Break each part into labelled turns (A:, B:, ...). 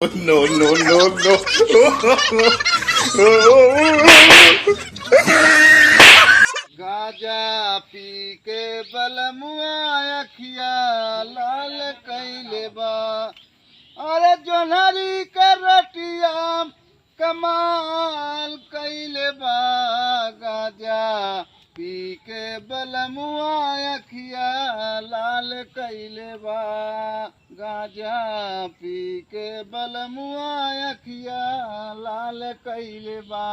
A: No, no, no, no.
B: Gaza P के बलमुआ अखिया लाल कैले बा। अरे जोनहरी के रटिया कमाल कैले बा। गाजा पी के बलमुआ अखिया लाल कैले बा। गाजा पी के बलमुआ अखिया लाल कैले बा।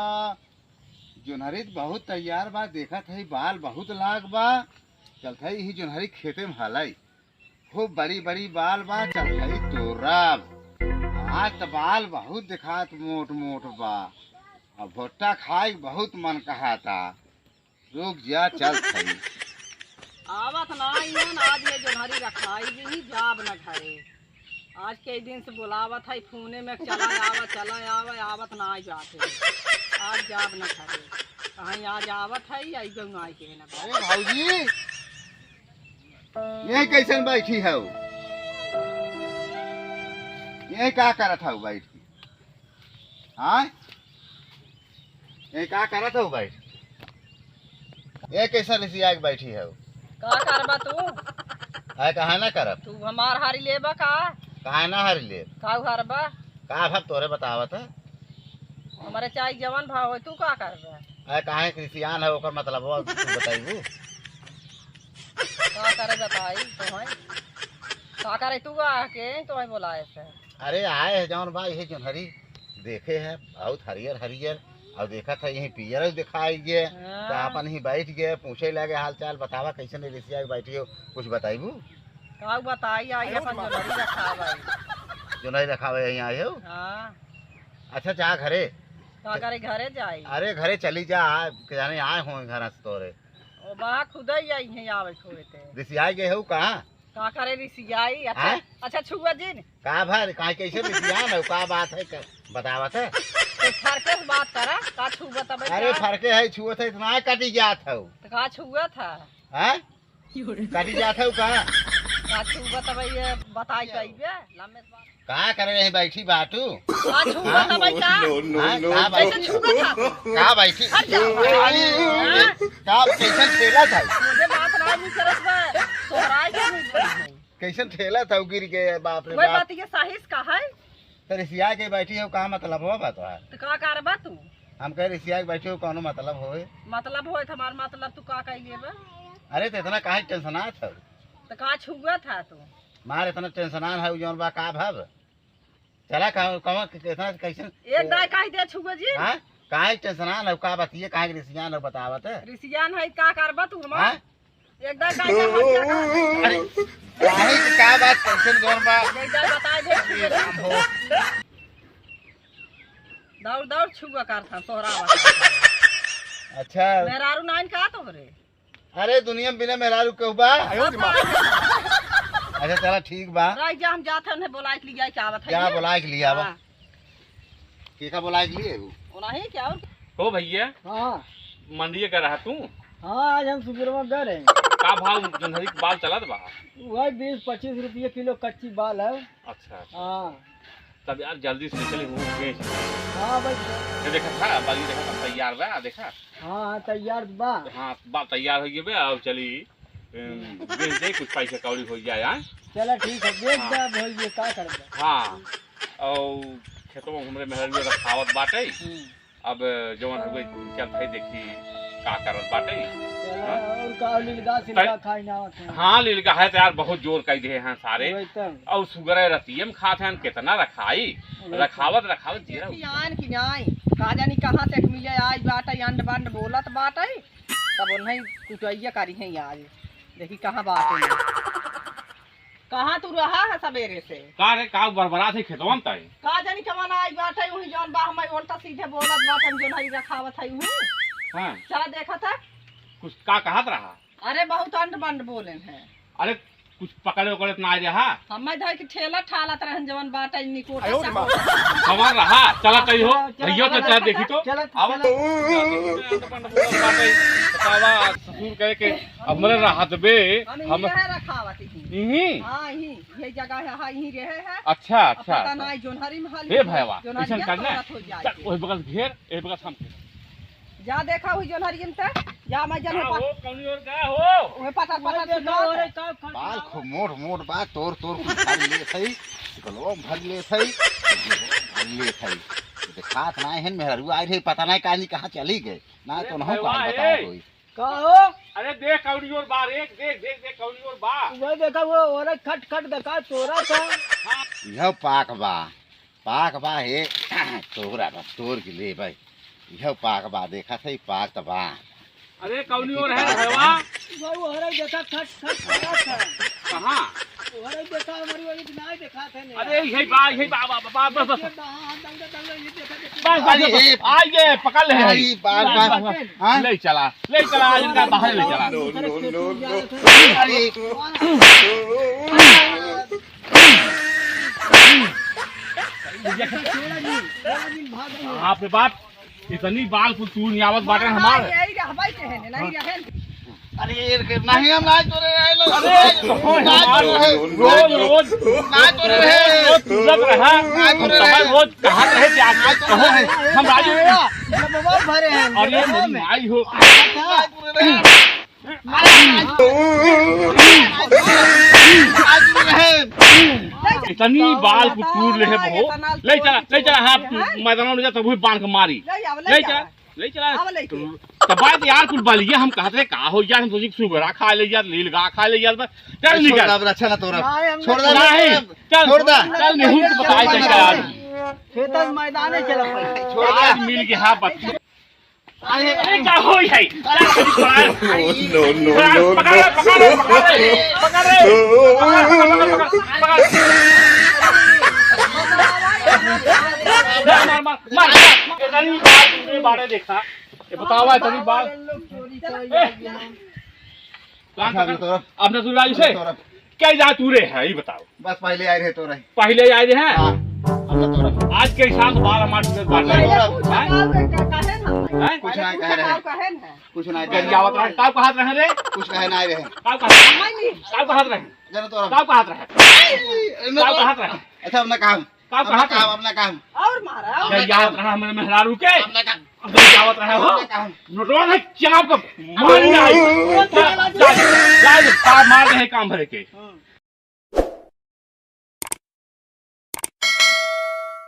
B: जोनहरी बहुत तैयार बा, देखत है बाल बहुत लाग बा। चलत है ही जोनहरी खेते में हलाई खूब बड़ी बड़ी बाल बा। चलत है तोरा आज तो बाल बहुत दिखात मोट मोट बा। अब भुट्टा खाए बहुत मन कहाता। रुक जा चल है
C: आवत ना इवन आज ये जोनहरी रखाई जी जाब न घरे। आज के दिन से बुलावत है फोने में चला आवत ना आ जाते। आज जाब न घरे कहीं आज आवत है या गऊ आई के ना।
B: अरे भाऊजी ये कैसन बैठी है? ये क्या करत है बैठ के? हाँ ये क्या करत है बैठ? ये कैसा रिसिया के बैठी है?
C: का करबा तू?
B: है कहा ना करब?
C: तू हमार हारी लेबा का?
B: कहा ना हर ले
C: का हरबा?
B: का भग तोरे बतावत है?
C: हमारे चाय जवन भाव है तू का करबा?
B: है कहा कृषियान है ओकर मतलब तू बताइबू?
C: का करे बताई तो है का करे तू आके तो है बुलाए से।
B: अरे आए है जौन भाई है जोनहरी देखे है बहुत हरियर हरियर और देखा था यही पियर दिखाई गए तो अपन ही बैठ गए पूछे लगे हाल चाल बतावा कैसे नहीं रिसिया बैठी हो कुछ बताइबू?
C: का बताई आई अपन जोनहरी रखा भाई
B: जोनहरी रखावे यहीं आए हो?
C: हां
B: अच्छा जा घरे
C: का करे घरे जाई।
B: अरे घरे चली जा जाने आए हो घर से तोरे
C: ओ बा खुदा ही आई है आवे खोते
B: रिसिया गए हो कहाँ
C: का करे रिसियाई। अच्छा
B: हैं?
C: अच्छा छुआ जी
B: का भर कहाँ कैसे रिसिया है का बात है बतावत है?
C: तो फरके से बात करा का छुआ तब।
B: अरे फरके है छुआ था इतना कटी जात हो
C: तो का छुआ था
B: हैं कटी जात हो कहाँ
C: का छुआ तब ये बताई कइबे लम्बे से बात
B: कहाँ करे रही बैठी बाटू?
C: का छुआ तब का
A: No, no,
B: हाँ,
A: no,
B: कहाँ
A: no.
C: कैसे छुआ था
B: कहाँ बैठी?
C: हट जाओ हाँ?
B: कहाँ कैसन ठेला था?
C: मुझे बात ना भी करत बा सोहराय के नहीं
B: कैसन ठेला था गिर के बाप रे
C: कोई
B: बाप।
C: बात ये साहिस का है
B: तो रिसिया के बैठी हो कहाँ मतलब हो बात है?
C: तो का करबा तू?
B: हम कह रिसिया के बैठी हो कौनो मतलब होए?
C: मतलब होय हमार मतलब तू का कह लेबा?
B: अरे तो इतना काहे टेंशनात हो?
C: तो का छुआ था तू?
B: मार इतना टेंशनान है जौन बा का भव चला कहाँ इतना कैसन
C: एक दाई कह दे छुआ जी
B: हाँ काहे टेंशनान है का बतिए काहे रिसियान है बतावत है?
C: रिसियान है का करबा तू
B: हाँ
C: हमार? एक दाई कह दे
B: अरे काहे की का बात टेंशन जौन बा
C: एक दाई बता दे
B: ये राम हो।
C: दौड़ दौड़ छुआ कर था सोहरावा
B: अच्छा
C: मेहरारू नाइन का तो रे।
B: अरे दुनिया में बिना मेहरारू कहू बा? अच्छा चला ठीक बा
C: राई जा हम जात हमने बुलाए के लिए क्या आवत है
B: जा बुलाए के लिए आवा
C: हाँ।
B: केका बुलाए के लिए
C: ओना ही क्या और
D: हो भैया
E: हाँ
D: मंडिये का रहा तू
E: हाँ आज हम सुबह में गए रहे
D: का भाव जोनहरी के बाल चलत बा?
E: वही 20-25 रुपये किलो कच्ची बाल है।
D: अच्छा
E: हाँ
D: तब यार जल्दी से चले हूँ बेच
E: हाँ भाई
D: ये देखा था बाली देखा था तैयार बा देखा
E: हाँ तैयार बा।
D: हाँ बाल तैयार हो गए अब चली बेच दे कुछ पैसे कौड़ी हो जाए यार।
E: चला ठीक है देख
D: हाँ।
E: जा भैया का कर दे।
D: हाँ और खेतों में हमरे मेहर में रखावत बाटे अब जवन हुए चल भाई देखी का करत बाटे।
E: चला
D: हाँ?
E: और का लीलगा सिलगा खाई ना होते हैं।
D: हाँ लील का है तो यार बहुत जोर कर दे हैं सारे
E: वही तो
D: और सुगर रतियम खाते हैं कितना रखाई रखावत रखावत जीरा
C: यान की नाई का जानी कहां से मिले आज बाटा अंड बंड बोलत बाटे तब नहीं कुछ आइए करी है आज देखी कहां बात है कहां तू रहा है सवेरे से
D: का रे का बरबरा थे खेतवा में तई
C: का जानी कवन आज बाटे वही जौन बा हम उल्टा सीधे बोलत बाटन जो नहीं रखावत है वही
D: हां
C: चला देखा था
D: कुछ का कहत रहा?
C: अरे बहुत अंड बंड बोलेन है।
D: अरे कुछ पकड़े उकड़े ना आ रहा
C: हमें धर के ठेला ठालत रहन जवन बाटे निकोट
D: हमार रहा चला कही हो भैया तो चाह देखी तो
E: चला
D: अब ससुर कहे के हमरे राहत बे
C: हम
D: हम
C: ये रखावत ही
D: यहीं
C: हाँ यही जगह है, हाँ यही रहे है।
D: अच्छा
C: अब
D: अच्छा
C: पता नहीं जोनहरी महल
D: हे भैया
C: जोनहरी
D: ऐसा करना है
C: हो
D: चल,
C: जाए।
D: ओही बगल घेर ए बगल हम
C: जा देखा हुई जोनहरी में तक जा मैं जन
D: हो कौनी और का हो
C: ओए पता
E: अरे
C: सुना
E: अरे का
B: बाल खूब मोट मोट बा तोर तोर कुछ भर ले थई गलो भर ले थई भर ले थई दिखात ना है मेहरु आई रे पता नहीं कहानी कहां चली गए ना तो नहीं
D: भैया,
B: कहां बता कोई
E: का हो
D: अरे देख कौनी और बार एक देख देख देख कौनी और बा
E: वो देखा वो और खट खट देखा तोरा था
B: यह पाक बा हे तोरा बा तोर के ले भाई यह पाक बा देखा सही पाक त बा
D: अरे कौनी और है भैया
E: वो और देखा खट खट देखा था
D: कहां
E: और देखा हमारी वाली नहीं देखा था नहीं
D: अरे यही बा बस बस
E: ये देखा
D: बस बस आइए पकड़ ले
B: अरे बार हां
D: ले चला आज इनका बाहर ले चला
B: अरे
D: आपके बाप इतनी बाल कुछ तू नहीं आवत बाटे हमारे
C: यही रहबै कहने नहीं रहन।
B: अरे नहीं हम ना तोरे आइलो
D: रोज रोज
B: ना तोरे है
D: रोज तुझप रहा हम रोज कहाँ रहे थे आज कहो हम राजू
E: मोबाइल भरे हैं
D: अरे मेरी माई हो इतनी बाल को टूर ले बहो ले चला हाँ मैदान में जा तब बांध के मारी ले चला तब बात यार कुछ बालिया हम कहते का हो यार हम सोची सुबह खा ले यार लील गा खा ले यार चल निकल
B: अच्छा ना तोरा
E: छोड़
B: दे
D: नहीं चल
B: छोड़ दे
D: चल नहीं तो बताई चल आज
E: खेतन मैदाने चला
D: आज मिल के हाँ बच्चे अरे क्या हो है
B: नो नो
D: बारे देखा ये बताओ इतनी बात अपने सुराज से क्या जा तूरे है ये बताओ
B: बस पहले आए रहे तो रहे
D: पहले आए रहे हैं
B: अपना तो
D: आज के हिसाब बाल हमारे बाल
B: कुछ नहीं कह रहे कुछ नहीं कह
D: गरियावत रहे काव हाथ रहे रे
B: कुछ कहे नहीं रहे
D: काव हाथ रहे
B: जरा तो
D: काव हाथ रहे काव हाथ रहे
B: अच्छा अपना काम
D: काव हाथ रहे
B: अपना काम
C: और मारा
D: गरियावत रहे हमारे मेहरारू के
B: अपना काम
D: गरियावत रहे हो
B: अपना काम
D: नोटवा से चाप को मार मार रहे काम भरे के